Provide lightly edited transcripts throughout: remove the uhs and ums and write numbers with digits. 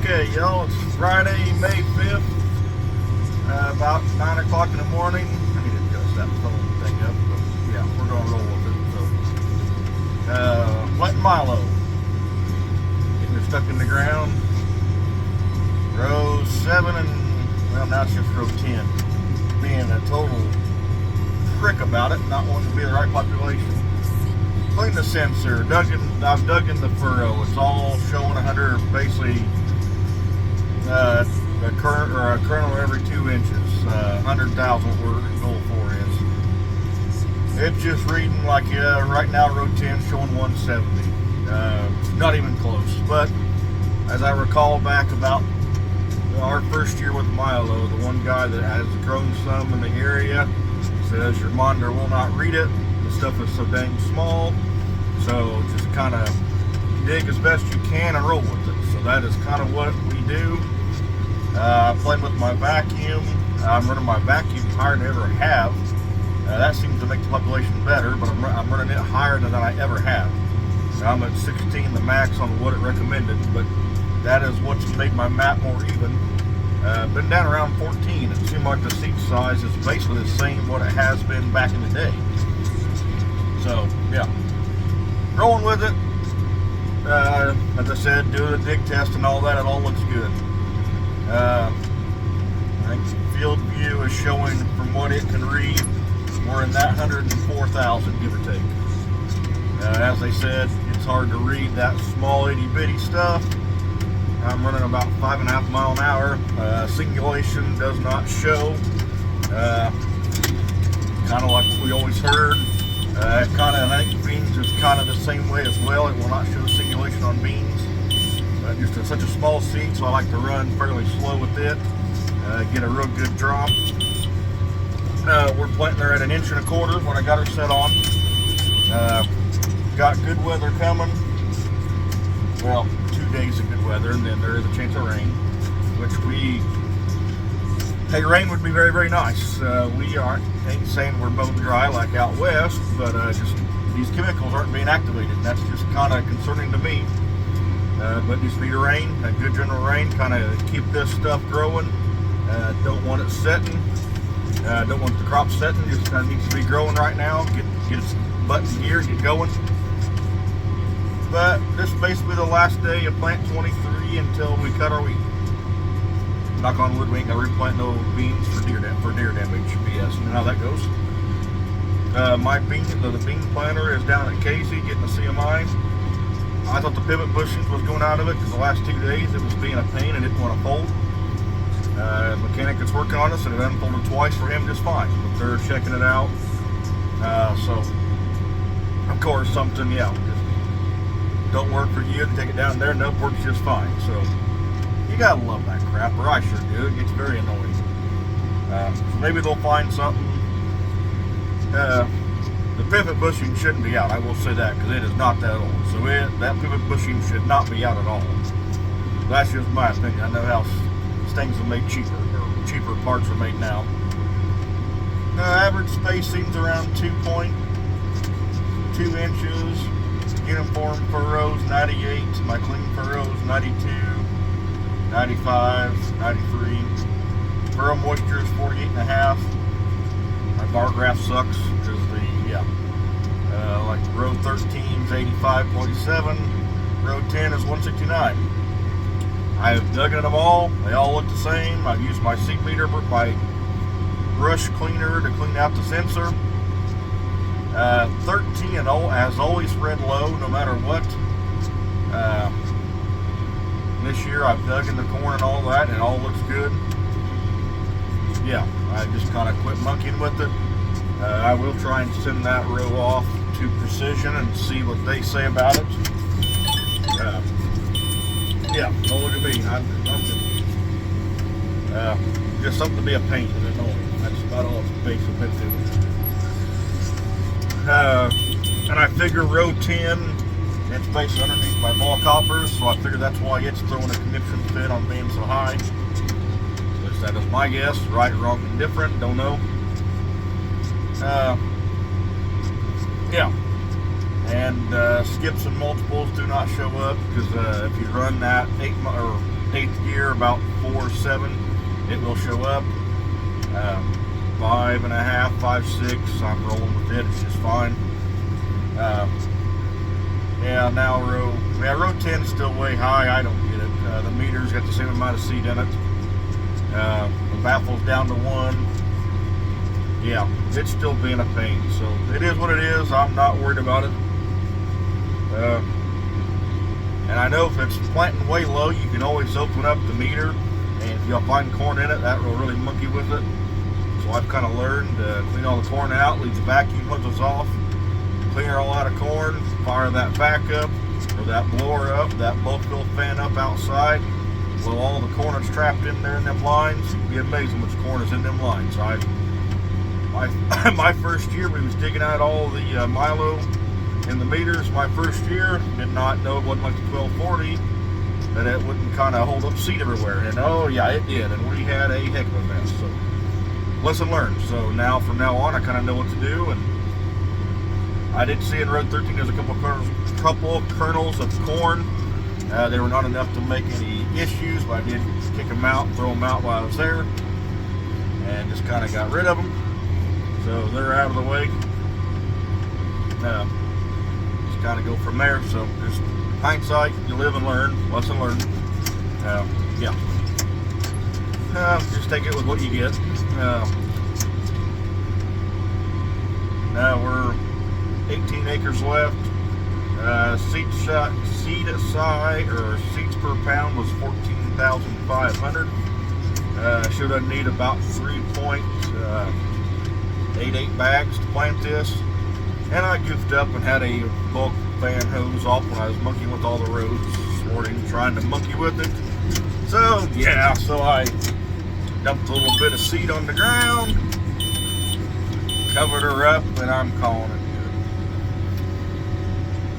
Okay, y'all, it's Friday, May 5th, about 9 o'clock in the morning. I need to adjust that phone thing up, but yeah, we're going to roll with it. So, planting milo. Getting it stuck in the ground. Row 7 and, well, now it's just row 10. Being a total prick about it, not wanting to be the right population. Clean the sensor. I've dug in the furrow. It's all showing 100, basically a kernel every 2 inches. 100,000 word goal 4 is. It's just reading like right now row 10 showing 170. Not even close. But as I recall back about our first year with Milo, the one guy that has grown some in the area says your monitor will not read it. The stuff is so dang small. So just kind of dig as best you can and roll with it. So that is kind of what we do. I'm playing with my vacuum. I'm running my vacuum higher than I ever have. That seems to make the population better, but I'm running it higher than I ever have. I'm at 16, the max on what it recommended, but that is what's made my map more even. Been down around 14. It seemed like the seat size is basically the same what it has been back in the day. So, yeah. Rolling with it. As I said, doing a dig test and all that, it all looks good. I think field view is showing from what it can read, we're in that 104,000, give or take. As they said, it's hard to read that small itty bitty stuff. I'm running about 5.5 miles an hour. Singulation does not show. Kind of like what we always heard. I think beans is kind of the same way as well. It will not show singulation on beans. But just such a small seed, so I like to run fairly slow with it. Get a real good drop. We're planting her at 1.25 inches when I got her set on. Got good weather coming. Well, 2 days of good weather, and then there is a chance of rain, which rain would be very, very nice. We ain't saying we're bone dry like out west, but just these chemicals aren't being activated. And that's just kind of concerning to me. But just need a rain, a good general rain, kind of keep this stuff growing. Don't want it setting. Don't want the crop setting. Just kind of needs to be growing right now. Get its butt in gear, get going. But this is basically the last day of plant 23 until we cut our wheat. Knock on wood, we ain't gonna replant no beans for deer damage. BS, you know how that goes. The bean planter is down at Casey getting the CMI. I thought the pivot bushings was going out of it because the last 2 days it was being a pain and didn't want to fold. Mechanic that's working on it said it unfolded twice for him just fine, but they're checking it out. So, of course, something, just don't work for you to take it down there, and it works just fine. So, you gotta love that crap, or I sure do. It gets very annoying. So maybe they'll find something. The pivot bushing shouldn't be out, I will say that, because it is not that old. So that pivot bushing should not be out at all. That's just my opinion. I know how things are made cheaper, or cheaper parts are made now. Average spacing's around 2.2 inches. Uniform furrows 98. My clean furrows 92, 95, 93. Furrow moisture is 48.5. My bar graph sucks because like row 13 is 85.7, row 10 is 169. I have dug in them all. They all look the same. I've used my seed meter, my brush cleaner to clean out the sensor. 13 has always spread low no matter what. This year I've dug in the corn and all that, and it all looks good. Yeah, I just kind of quit monkeying with it. I will try and send that row off to Precision and see what they say about it. Don't look at me. I'm just something to be a pain and annoying. That's about all it's basically been to. And I figure row 10, it's basically underneath my ball coppers, so I figure that's why it's throwing a conniption fit on being so high. At least that is my guess. Right, wrong, and different. Don't know. And skips and multiples do not show up because if you run that eighth gear, about 4.7, it will show up. 5.5, 5.6, I'm rolling with it. It's just fine. Yeah, now row 10 is still way high. I don't get it. The meter's got the same amount of seat in it. The baffle's down to 1. Yeah, it's still being a pain. So it is what it is. I'm not worried about it. And I know if it's planting way low, you can always open up the meter, and if you'll find corn in it, that will really monkey with it. So I've kind of learned to clean all the corn out, leave the vacuum hoses off, clean it all out of corn, fire that vac up, or that blower up, that blow fill fan up outside, blow all the corn that's trapped in there in them lines. You'd be amazed how much corn is in them lines. My first year, we was digging out all the milo in the meters. My first year, did not know it wasn't like the 1240, that it wouldn't kind of hold up seed everywhere. And oh yeah, it did. And we had a heck of a mess. So lesson learned. So now, from now on, I kind of know what to do. And I did see in row 13 there's a couple kernels of corn. They were not enough to make any issues, but I did kick them out, throw them out while I was there, and just kind of got rid of them. So they're out of the way. Just kind of go from there. So just hindsight, you live and learn. Lesson learned. Yeah. Just take it with what you get. Now we're 18 acres left. Seeds per pound was 14,500. Should I need about 3.88 bags to plant this. And I goofed up and had a bulk fan hose off when I was monkeying with all the rows this morning, trying to monkey with it. So yeah, so I dumped a little bit of seed on the ground, covered her up, and I'm calling it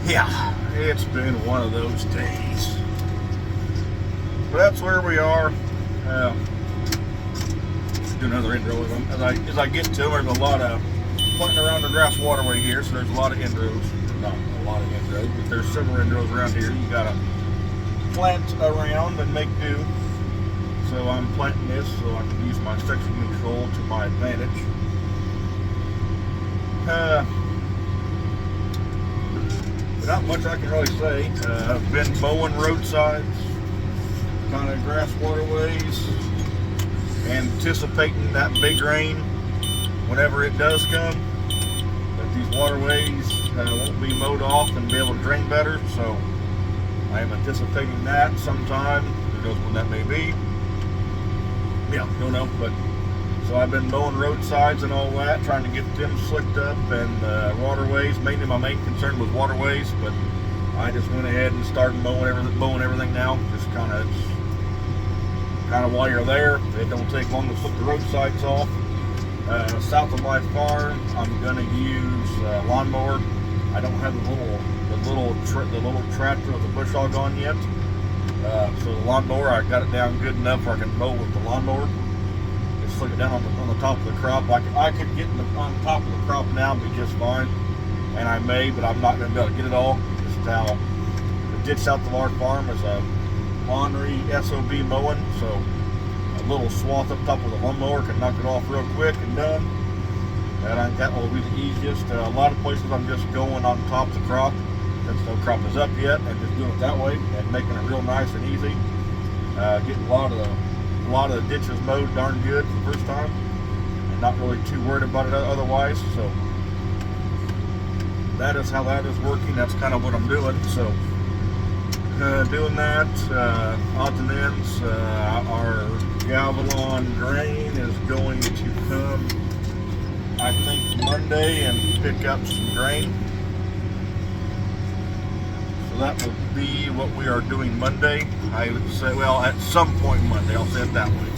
good. Yeah, it's been one of those days. But that's where we are. Do another intro with them. As I get to them, there's a lot of planting around the grass waterway here, so there's a lot of indrows. Not a lot of indrows, but there's several indrows around here. You gotta plant around and make do. So I'm planting this so I can use my section control to my advantage. Not much I can really say. I've been mowing roadsides, kind of grass waterways, anticipating that big rain whenever it does come, that these waterways won't be mowed off and be able to drain better. So I am anticipating that sometime. Who knows when that may be? Yeah, don't know. But so I've been mowing roadsides and all that, trying to get them slicked up, and waterways. Mainly my main concern was waterways, but I just went ahead and started mowing everything now. Just kind of while you're there, it don't take long to slick the roadsides off. South of my farm, I'm gonna use lawnmower. I don't have the little tractor with the bush hog on yet. So the lawnmower, I got it down good enough where I can mow with the lawnmower. Just slick it down on the top of the crop. I could get on top of the crop now and be just fine, and I may, but I'm not gonna be able to get it all. Just how the ditch south of our farm is a ornery SOB mowing, so a little swath up top of the lawnmower can knock it off real quick and done. And that will be the easiest. A lot of places I'm just going on top of the crop, since no crop is up yet, and just doing it that way and making it real nice and easy. Getting a lot of the ditches mowed darn good for the first time, and not really too worried about it otherwise. So that is how that is working. That's kind of what I'm doing. So doing that, odds and ends, our Galvalon grain is going to come, I think, Monday and pick up some grain. So that will be what we are doing Monday. I would say, well, at some point Monday, I'll say it that way.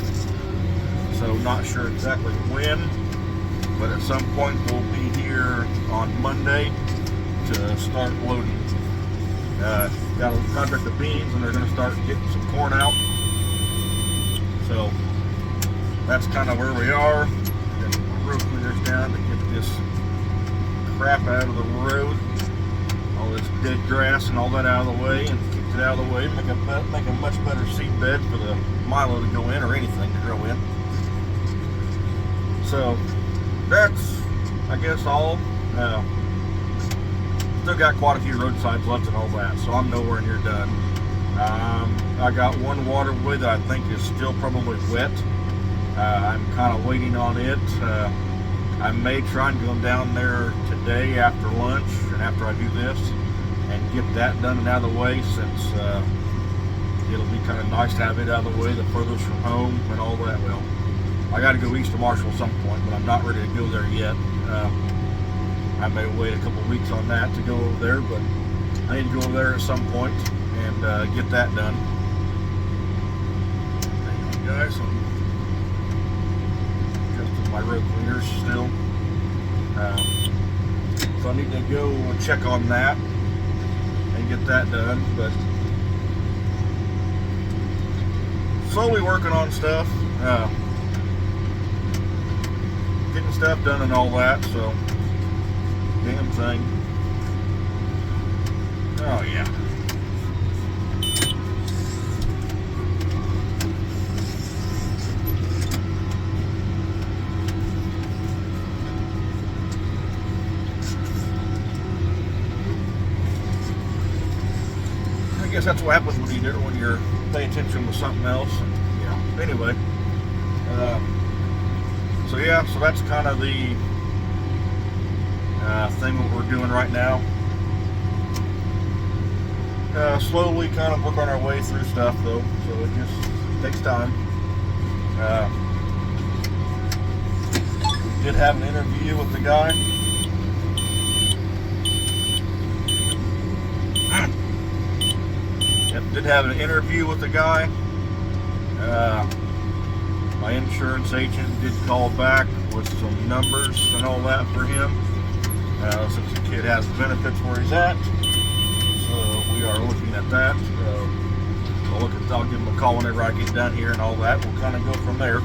So not sure exactly when, but at some point we'll be here on Monday to start loading. Got to contract the beans, and they're going to start getting some corn out. So that's kind of where we are. And road cleaners down to get this crap out of the road, all this dead grass and all that out of the way, and keep it out of the way, make a much better seed bed for the milo to go in, or anything to grow in. So that's, I guess, all. Still got quite a few roadsides left and all that, so I'm nowhere near done. I got one waterway that I think is still probably wet. I'm kind of waiting on it. I may try and go down there today after lunch and after I do this and get that done and out of the way, since it'll be kind of nice to have it out of the way, the furthest from home and all that. Well, I got to go east of Marshall at some point, but I'm not ready to go there yet. I may wait a couple weeks on that to go over there, but I need to go over there at some point and get that done. Hang on, guys. I'm adjusting my road cleaners still. So I need to go check on that and get that done, but slowly working on stuff, getting stuff done and all that. So damn thing. Oh yeah. I guess that's what happens when you're paying attention to something else. And, yeah. Anyway, so yeah, so that's kind of the thing what we're doing right now. Slowly kind of work on our way through stuff though, so it just takes time. We did have an interview with the guy. Did have an interview with the guy. My insurance agent did call back with some numbers and all that for him, since the kid has benefits where he's at. So we are looking at that. I'll give him a call whenever I get done here and all that. We'll kind of go from there.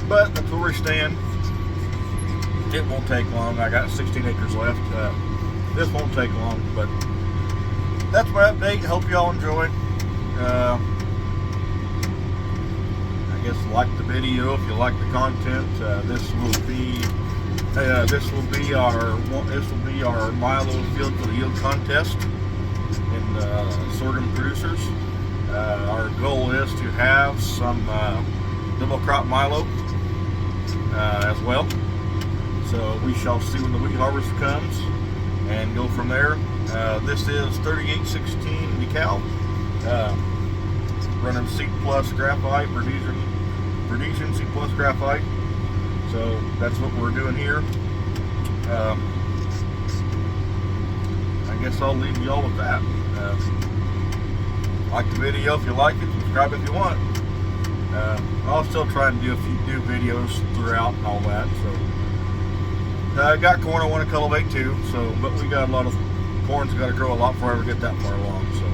But that's where we stand. It won't take long. I got 16 acres left. This won't take long, but that's my update. Hope y'all enjoy. I guess like the video if you like the content. This will be our milo field for the yield contest in sorghum producers. Our goal is to have some double crop milo as well. So we shall see when the wheat harvest comes and go from there. This is 3816 decal, running C plus graphite, producing C plus graphite. So that's what we're doing here. I guess I'll leave you all with that. Like the video if you like it, subscribe if you want. I'll still try and do videos throughout and all that. So I got corn I want to cultivate too. So, but we got a lot of corn's got to grow a lot before I ever get that far along. So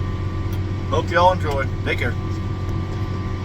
hope y'all enjoy. Take care.